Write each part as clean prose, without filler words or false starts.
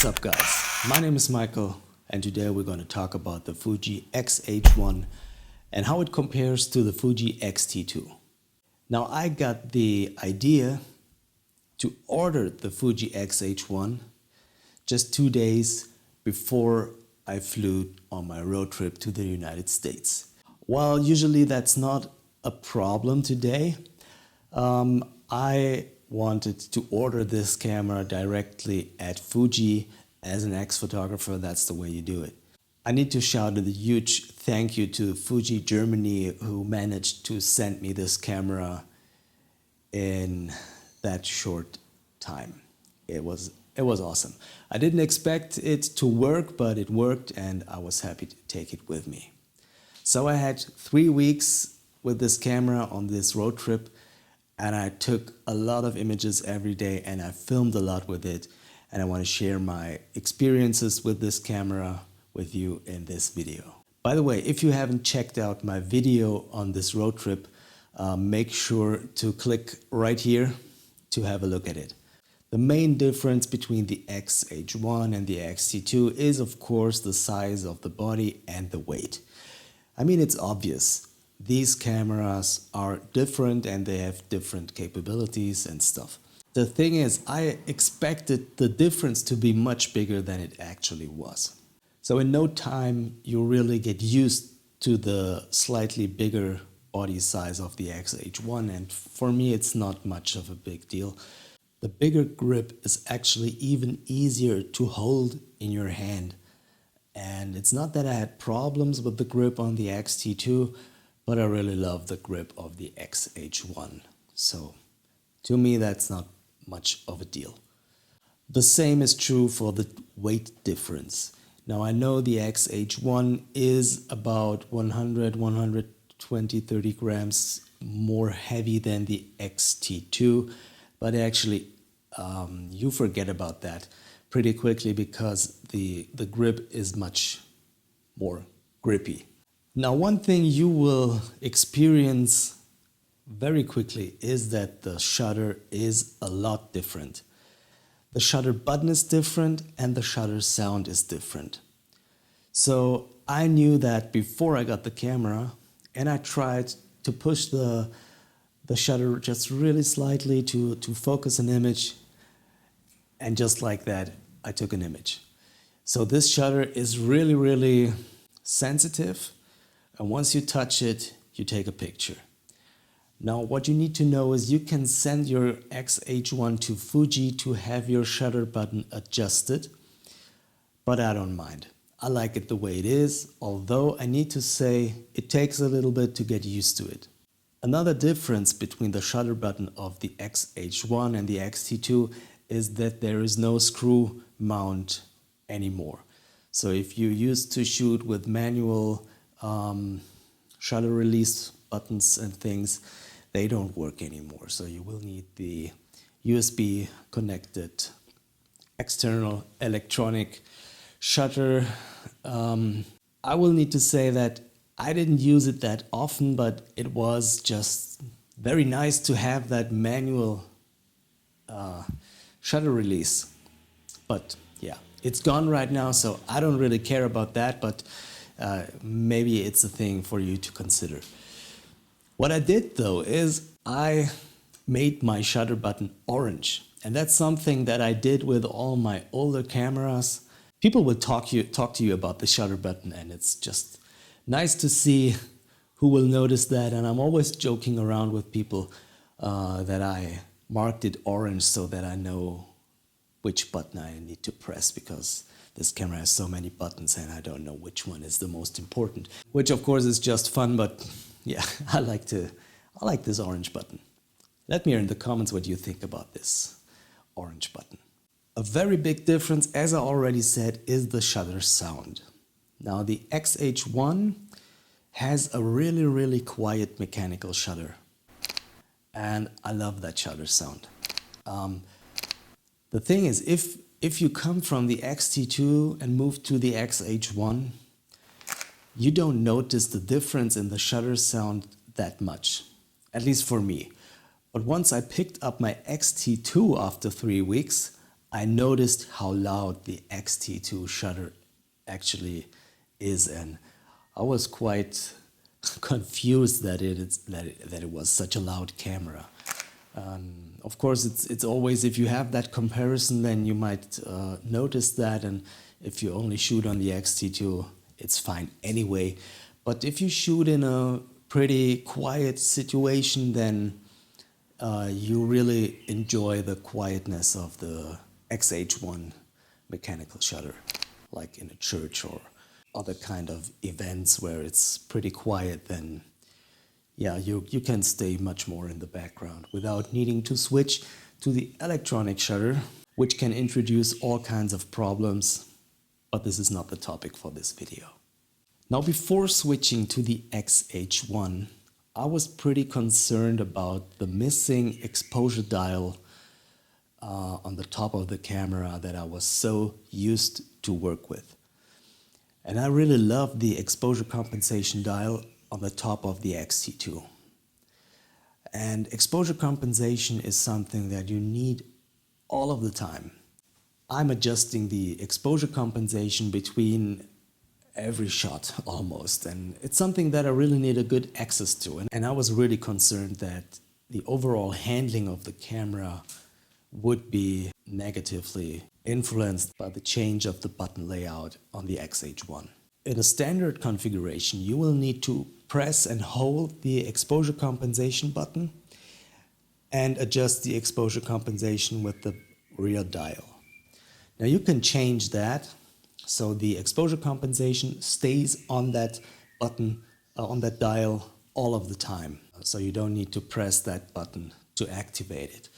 What's up guys, my name is Michael and today we're going to talk about the Fuji X-H1 and how it compares to the Fuji X-T2. Now I got the idea to order the Fuji X-H1 just 2 days before I flew on my road trip to the United States. While usually that's not a problem today, I wanted to order this camera directly at Fuji. As an ex-photographer, that's the way you do it. I need to shout a huge thank you to Fuji Germany who managed to send me this camera in that short time. It was awesome. I didn't expect it to work, but it worked and I was happy to take it with me. So I had 3 weeks with this camera on this road trip and I took a lot of images every day and I filmed a lot with it, and I want to share my experiences with this camera with you in this video. By the way, if you haven't checked out my video on this road trip, make sure to click right here to have a look at it. The main difference between the X-H1 and the X-T2 is of course the size of the body and the weight. I mean, it's obvious. These cameras are different and they have different capabilities and stuff. The thing is, I expected the difference to be much bigger than it actually was. So in no time you really get used to the slightly bigger body size of the X-H1, and for me it's not much of a big deal. The bigger grip is actually even easier to hold in your hand. And it's not that I had problems with the grip on the X-T2, but I really love the grip of the X-H1. So to me that's not much of a deal. The same is true for the weight difference. Now I know the X-H1 is about 100, 120, 30 grams more heavy than the X-T2, but actually you forget about that pretty quickly because the grip is much more grippy. Now one thing you will experience very quickly is that the shutter is a lot different. The shutter button is different and the shutter sound is different. So I knew that before I got the camera, and I tried to push the shutter just really slightly to focus an image, and just like that I took an image. So this shutter is really sensitive, and once you touch it you take a picture. Now what you need to know is you can send your X-H1 to Fuji to have your shutter button adjusted, but I don't mind. I like it the way it is, although I need to say it takes a little bit to get used to it. Another difference between the shutter button of the X-H1 and the X-T2 is that there is no screw mount anymore. So if you used to shoot with manual shutter release buttons and things, they don't work anymore. So you will need the USB connected external electronic shutter. I will need to say that I didn't use it that often, but it was just very nice to have that manual shutter release. But yeah, it's gone right now, so I don't really care about that, but maybe it's a thing for you to consider. What I did though is I made my shutter button orange, and that's something that I did with all my older cameras. People will talk to you about the shutter button, and it's just nice to see who will notice that. And I'm always joking around with people that I marked it orange so that I know which button I need to press, because this camera has so many buttons and I don't know which one is the most important. Which of course is just fun, but yeah, I like this orange button. Let me know in the comments what you think about this orange button. A very big difference, as I already said, is the shutter sound. Now the X-H1 has a really quiet mechanical shutter, and I love that shutter sound. The thing is, if you come from the X-T2 and move to the X-H1, you don't notice the difference in the shutter sound that much, at least for me. But once I picked up my X-T2 after 3 weeks, I noticed how loud the X-T2 shutter actually is, and I was quite confused that it was such a loud camera. Of course, it's always, if you have that comparison, then you might notice that, and if you only shoot on the X-T2, it's fine anyway. But if you shoot in a pretty quiet situation, then you really enjoy the quietness of the X-H1 mechanical shutter, like in a church or other kind of events where it's pretty quiet. Then yeah, you can stay much more in the background without needing to switch to the electronic shutter, which can introduce all kinds of problems, but this is not the topic for this video. Now, before switching to the X-H1, I was pretty concerned about the missing exposure dial on the top of the camera that I was so used to work with. And I really love the exposure compensation dial on the top of the X-T2. And exposure compensation is something that you need all of the time. I'm adjusting the exposure compensation between every shot almost, and it's something that I really need a good access to. And I was really concerned that the overall handling of the camera would be negatively influenced by the change of the button layout on the X-H1. In a standard configuration, you will need to press and hold the exposure compensation button and adjust the exposure compensation with the rear dial. Now you can change that so the exposure compensation stays on that button, on that dial all of the time. So you don't need to press that button to activate it.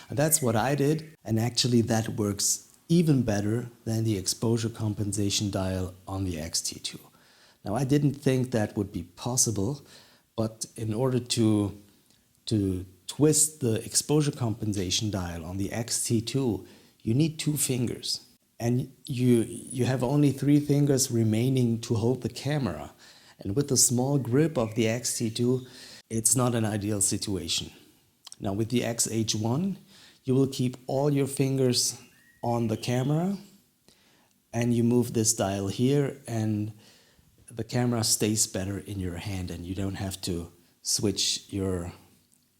And that's what I did, and actually that works even better than the exposure compensation dial on the X-T2. Now, I didn't think that would be possible, but in order to twist the exposure compensation dial on the X-T2, you need 2 fingers. And you have only 3 fingers remaining to hold the camera. And with the small grip of the X-T2, it's not an ideal situation. Now, with the X-H1, you will keep all your fingers on the camera, and you move this dial here, and the camera stays better in your hand, and you don't have to switch your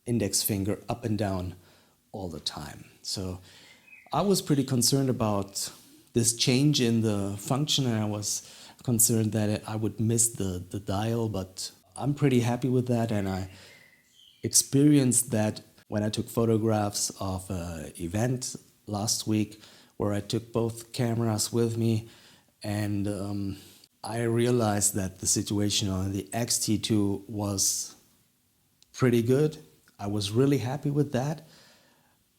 index finger up and down all the time. So I was pretty concerned about this change in the function, and I was concerned that I would miss the dial, but I'm pretty happy with that, and I experienced that when I took photographs of an event last week where I took both cameras with me, and I realized that the situation on the X-T2 was pretty good. I was really happy with that.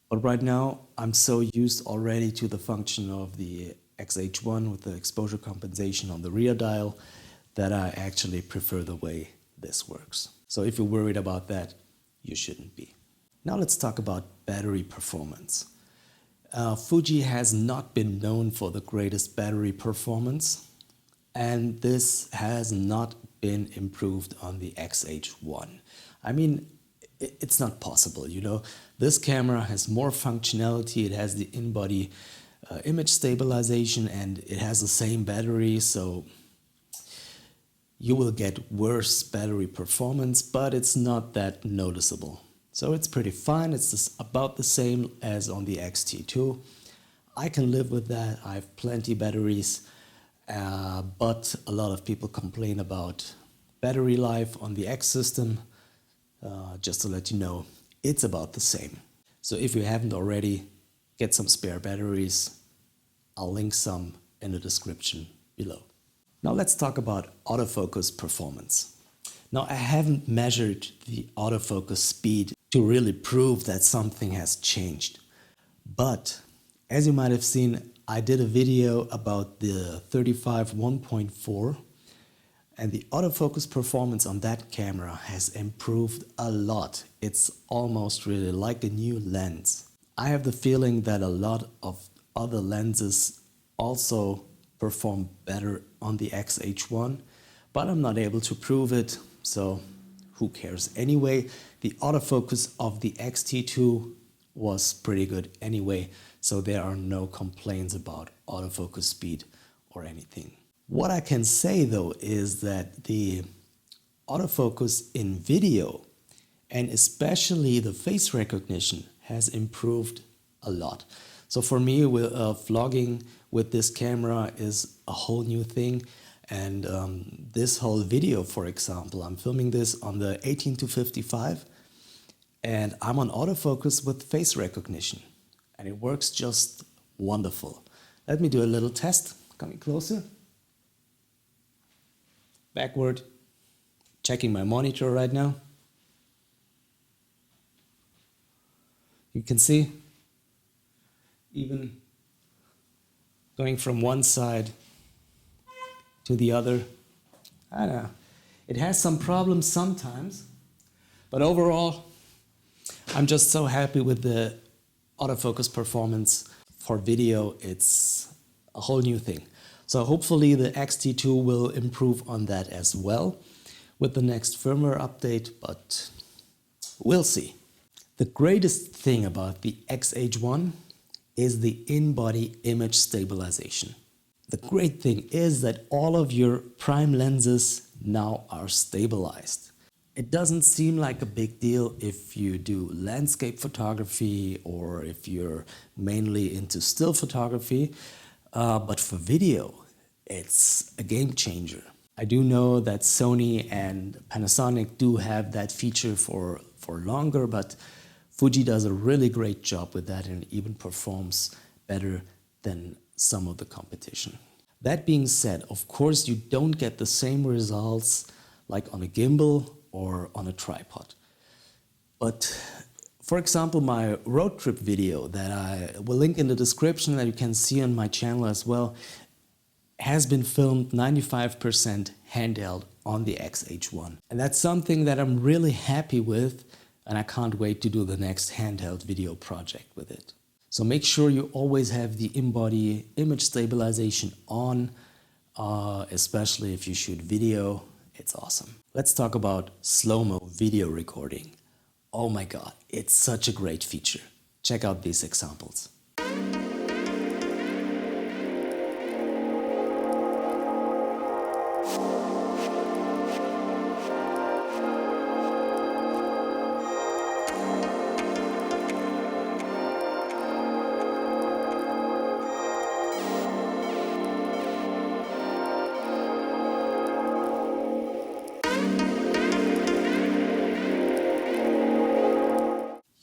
But right now, I'm so used already to the function of the X-H1 with the exposure compensation on the rear dial that I actually prefer the way this works. So if you're worried about that, you shouldn't be. Now let's talk about battery performance. Fuji has not been known for the greatest battery performance, and this has not been improved on the X-H1. I mean, it's not possible, you know. This camera has more functionality, it has the in-body image stabilization, and it has the same battery, so you will get worse battery performance, but it's not that noticeable. So it's pretty fine, it's just about the same as on the X-T2. I can live with that, I have plenty batteries, but a lot of people complain about battery life on the X system. Just to let you know, it's about the same. So if you haven't already, get some spare batteries. I'll link some in the description below. Now let's talk about autofocus performance. Now I haven't measured the autofocus speed to really prove that something has changed. But as you might have seen, I did a video about the 35 1.4, and the autofocus performance on that camera has improved a lot. It's almost really like a new lens. I have the feeling that a lot of other lenses also perform better on the X-H1, but I'm not able to prove it, so who cares? Anyway, the autofocus of the X-T2 was pretty good anyway, so there are no complaints about autofocus speed or anything. What I can say though is that the autofocus in video, and especially the face recognition, has improved a lot. So for me, vlogging with this camera is a whole new thing. And this whole video, for example, I'm filming this on the 18-55 and I'm on autofocus with face recognition. And it works just wonderful. Let me do a little test. Coming closer. Backward. Checking my monitor right now. You can see, even going from one side to the other. I don't know. It has some problems sometimes, but overall, I'm just so happy with the autofocus performance for video. It's a whole new thing. So hopefully the X-T2 will improve on that as well with the next firmware update, but we'll see. The greatest thing about the X-H1 is the in-body image stabilization. The great thing is that all of your prime lenses now are stabilized. It doesn't seem like a big deal if you do landscape photography or if you're mainly into still photography, but for video, it's a game changer. I do know that Sony and Panasonic do have that feature for longer, but Fuji does a really great job with that and even performs better than some of the competition. That being said, of course, you don't get the same results like on a gimbal or on a tripod. But for example, my road trip video that I will link in the description that you can see on my channel as well has been filmed 95% handheld on the X-H1. And that's something that I'm really happy with, and I can't wait to do the next handheld video project with it. So make sure you always have the in-body image stabilization on, especially if you shoot video. It's awesome. Let's talk about Slowmo video recording. Oh my God, it's such a great feature. Check out these examples.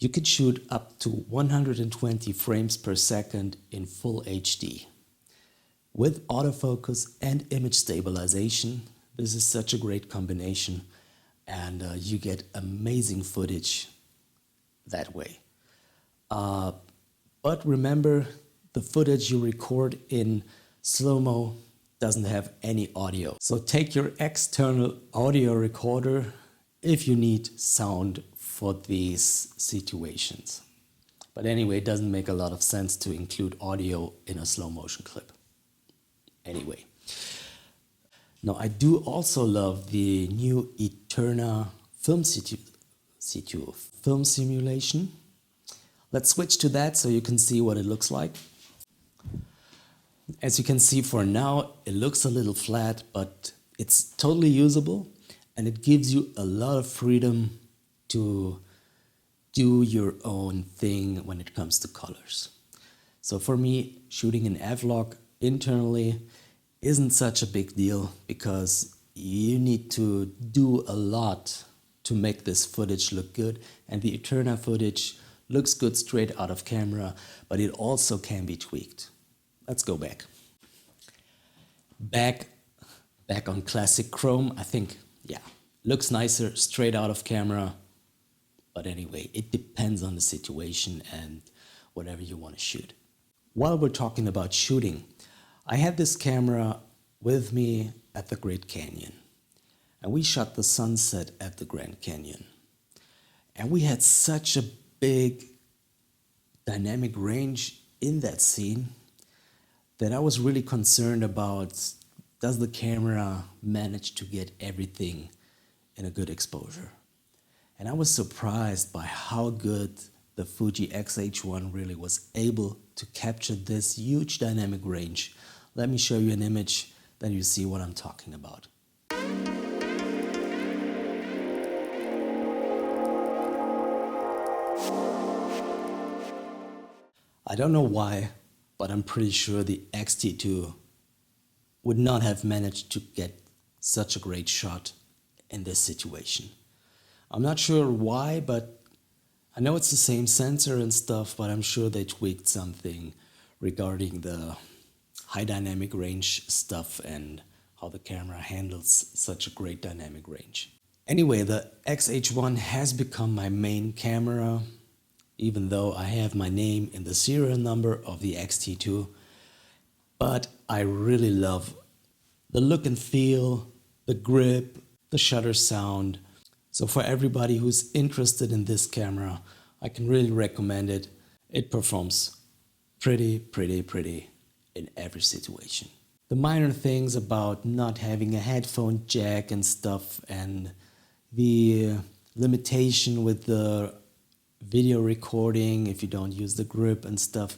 You could shoot up to 120 frames per second in full HD. With autofocus and image stabilization, this is such a great combination, and you get amazing footage that way. But remember, the footage you record in Slowmo doesn't have any audio. So take your external audio recorder if you need sound for these situations. But anyway, it doesn't make a lot of sense to include audio in a slow motion clip. Anyway. Now I do also love the new ETERNA film simulation. Let's switch to that so you can see what it looks like. As you can see for now, it looks a little flat, but it's totally usable and it gives you a lot of freedom to do your own thing when it comes to colors. So for me, shooting an vlog internally isn't such a big deal because you need to do a lot to make this footage look good, and the ETERNA footage looks good straight out of camera, but it also can be tweaked. Let's go back. Back on classic chrome, I think, yeah, looks nicer straight out of camera. But anyway, it depends on the situation and whatever you want to shoot. While we're talking about shooting, I had this camera with me at the Great Canyon. And we shot the sunset at the Grand Canyon. And we had such a big dynamic range in that scene that I was really concerned about, does the camera manage to get everything in a good exposure? And I was surprised by how good the Fuji X-H1 really was able to capture this huge dynamic range. Let me show you an image, then you see what I'm talking about. I don't know why, but I'm pretty sure the X-T2 would not have managed to get such a great shot in this situation. I'm not sure why, but I know it's the same sensor and stuff, but I'm sure they tweaked something regarding the high dynamic range stuff and how the camera handles such a great dynamic range. Anyway, the X-H1 has become my main camera, even though I have my name in the serial number of the X-T2. But I really love the look and feel, the grip, the shutter sound. So for everybody who's interested in this camera, I can really recommend it. It performs pretty in every situation. The minor things about not having a headphone jack and stuff, and the limitation with the video recording if you don't use the grip and stuff.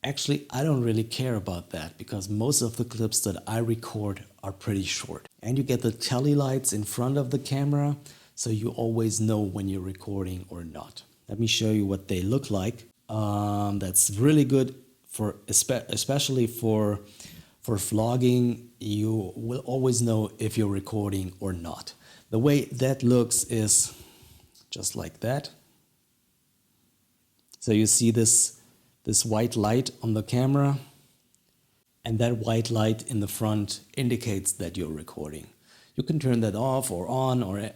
Actually, I don't really care about that because most of the clips that I record are pretty short. And you get the tele lights in front of the camera, so you always know when you're recording or not. Let me show you what they look like. That's really good for especially for vlogging. You will always know if you're recording or not. The way that looks is just like that. So you see this white light on the camera, and that white light in the front indicates that you're recording. You can turn that off or on, or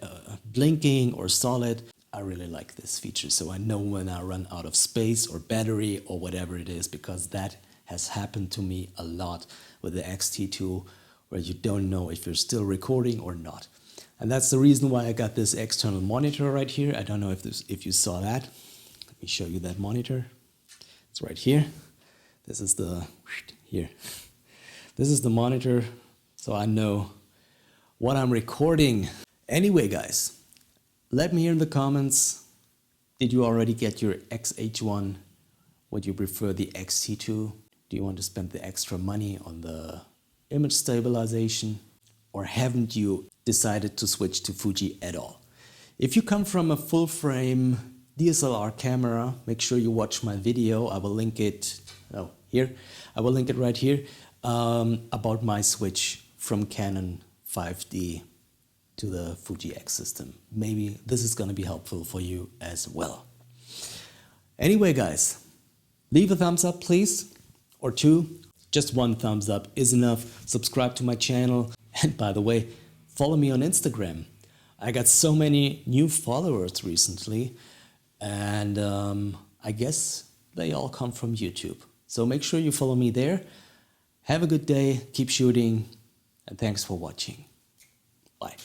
blinking or solid. I really like this feature, so I know when I run out of space or battery or whatever it is, because that has happened to me a lot with the X-T2, where you don't know if you're still recording or not. And that's the reason why I got this external monitor right here. I don't know if you saw that. Let me show you that monitor. It's right here. This is the This is the monitor, so I know what I'm recording. Anyway, guys, let me hear in the comments, did you already get your X-H1? Would you prefer the X-T2? Do you want to spend the extra money on the image stabilization? Or haven't you decided to switch to Fuji at all? If you come from a full frame DSLR camera, make sure you watch my video. I will link it here. I will link it right here about my switch from Canon 5D to the Fuji X system. Maybe this is going to be helpful for you as well. Anyway, guys, leave a thumbs up, please, or two. Just one thumbs up is enough. Subscribe to my channel. And by the way, follow me on Instagram. I got so many new followers recently, and I guess they all come from YouTube. So make sure you follow me there. Have a good day, keep shooting, and thanks for watching. Bye.